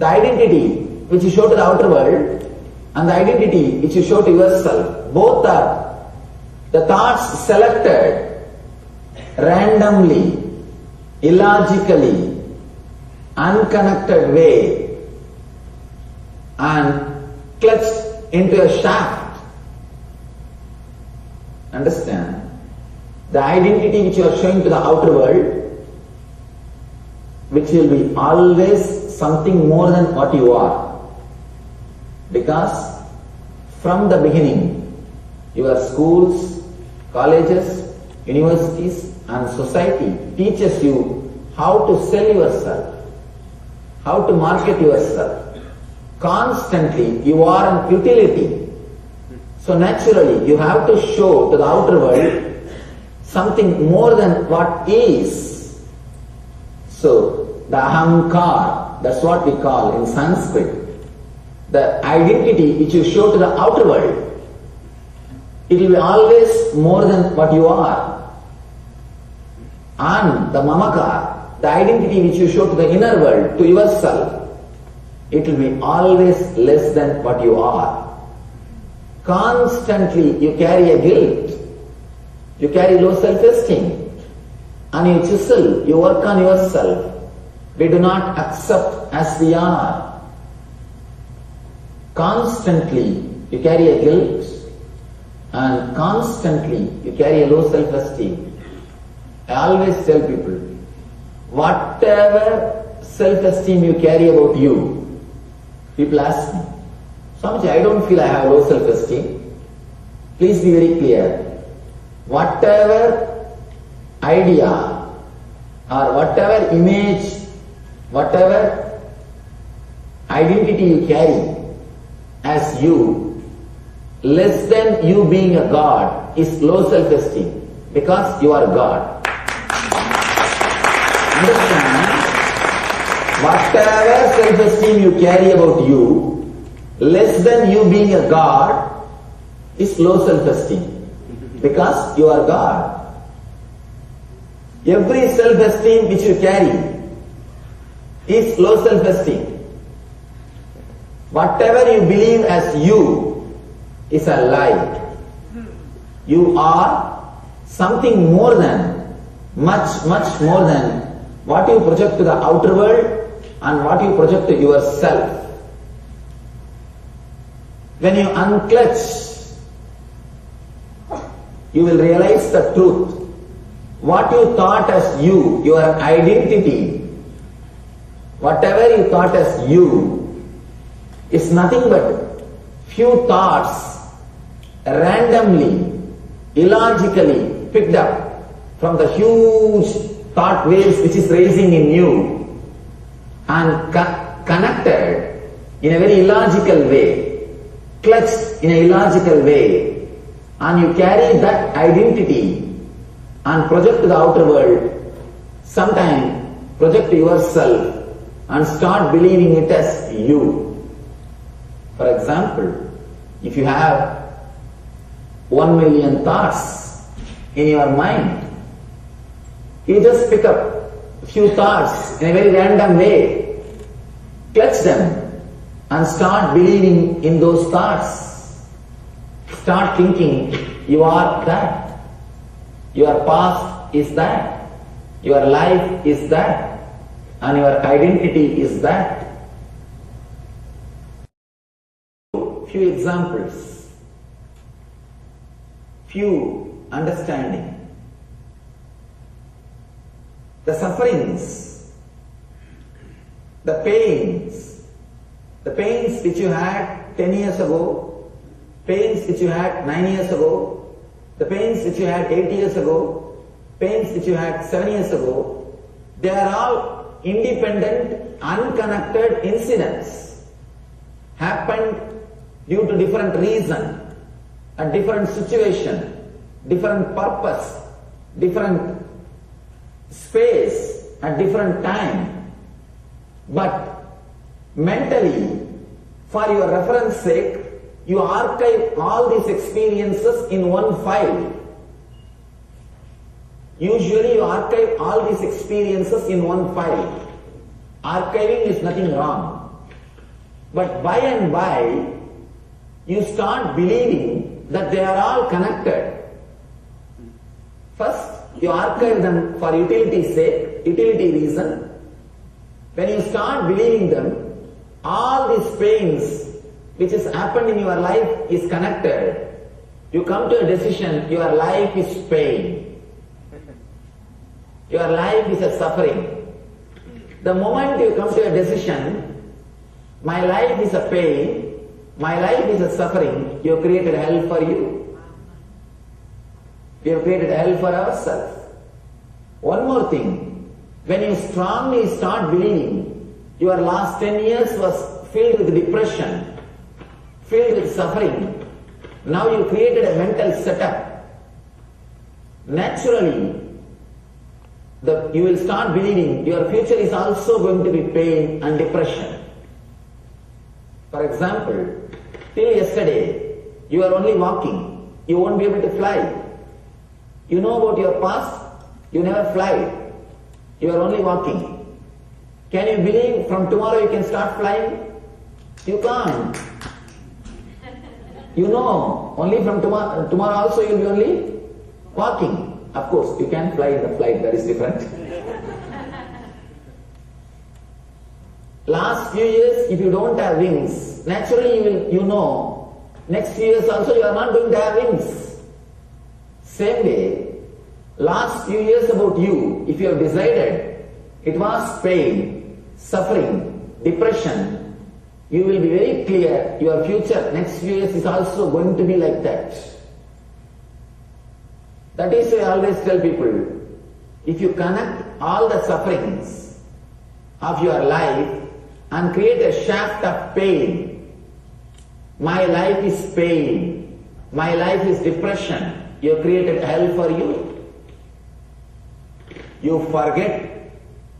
The identity which you show to the outer world and the identity which you show to yourself, both are the thoughts selected randomly, illogically, unconnected way and clutched into a shaft. Understand? The identity which you are showing to the outer world, which will be always something more than what you are. Because from the beginning, your schools, colleges, universities and society teaches you how to sell yourself, how to market yourself. Constantly you are an utility. So naturally you have to show to the outer world something more than what is. So the ahamkar, that's what we call in Sanskrit, the identity which you show to the outer world, it will be always more than what you are. And the mamakar, the identity which you show to the inner world, to yourself, it will be always less than what you are. Constantly you carry a guilt, you carry low self-esteem, and you chisel, you work on yourself. We do not accept as we are. Constantly you carry a guilt and constantly you carry a low self-esteem. I always tell people, whatever self-esteem you carry about you, people ask me, Swamiji, I don't feel I have low self-esteem. Please be very clear. Whatever idea or whatever image, whatever identity you carry as you, less than you being a God, is low self-esteem, because you are God. Understand? Whatever self-esteem you carry about you, less than you being a God, is low self-esteem, because you are God. Every self-esteem which you carry is low self-esteem. Whatever you believe as you is a lie. You are something more than, much more than what you project to the outer world and what you project to yourself. When you unclutch, you will realize the truth. What you thought as you, your identity, whatever you thought as you, is nothing but few thoughts randomly, illogically picked up from the huge thought waves which is raising in you and connected in a very illogical way, clutched in a illogical way, and you carry that identity and project to the outer world, sometime project to yourself and start believing it as you. For example, if you have 1 million thoughts in your mind, you just pick up a few thoughts in a very random way, clutch them and start believing in those thoughts. Start thinking you are that, your past is that, your life is that, and your identity is that. Few examples, few understanding. The sufferings, the pains which you had 10 years ago, pains which you had 9 years ago, the pains which you had 8 years ago, pains which you had 7 years ago, they are all independent, unconnected incidents, happened due to different reason, a different situation, different purpose, different space, at different time. But mentally, for your reference sake, you archive all these experiences in one file. Usually you archive all these experiences in one file. Archiving is nothing wrong. But by and by, you start believing that they are all connected. First, you archive them for utility's sake, utility reason. When you start believing them, all these pains which has happened in your life is connected. You come to a decision, your life is pain. Your life is a suffering. The moment you come to a decision, my life is a pain, my life is a suffering, you have created hell for you. We have created hell for ourselves. One more thing, when you strongly start believing your last 10 years was filled with depression, filled with suffering, now you created a mental setup. Naturally, you will start believing your future is also going to be pain and depression. For example, till yesterday, you are only walking, you won't be able to fly. You know about your past, you never fly. You are only walking. Can you believe from tomorrow you can start flying? You can't. You know, only from tomorrow also you will be only walking. Of course, you can fly in the flight, that is different. Last few years, if you don't have wings, naturally you know, next few years also you are not going to have wings. Same way, last few years about you, if you have decided it was pain, suffering, depression, you will be very clear your future next few years is also going to be like that. That is why I always tell people, if you connect all the sufferings of your life and create a shaft of pain, my life is pain, my life is depression, you have created hell for you. You forget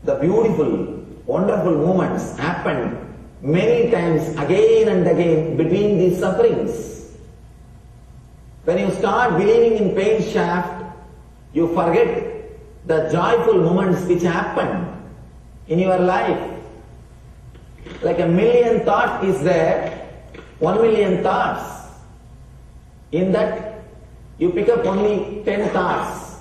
the beautiful, wonderful moments happened many times again and again between these sufferings. When you start believing in pain shaft, you forget the joyful moments which happened in your life. Like a million thoughts is there, 1 million thoughts. In that, you pick up only 10 thoughts,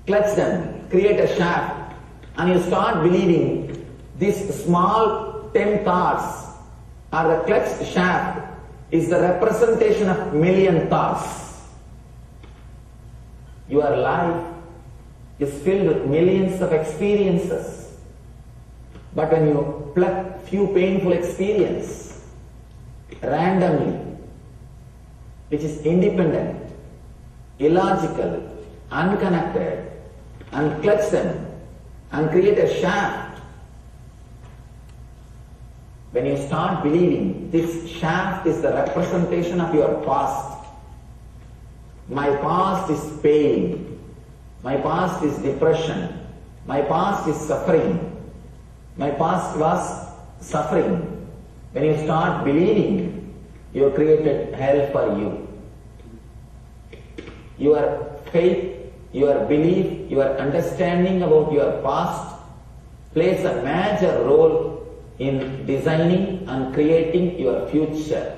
clutch them, create a shaft, and you start believing this small 10 thoughts or the clutched shaft is the representation of million thoughts. Your life is filled with millions of experiences. But when you pluck few painful experiences randomly, which is independent, illogical, unconnected, and clutch them and create a shaft, when you start believing this shaft is the representation of your past, my past is pain, my past is depression, my past is suffering, my past was suffering. When you start believing, you have created hell for you. Your faith, your belief, your understanding about your past plays a major role in designing and creating your future.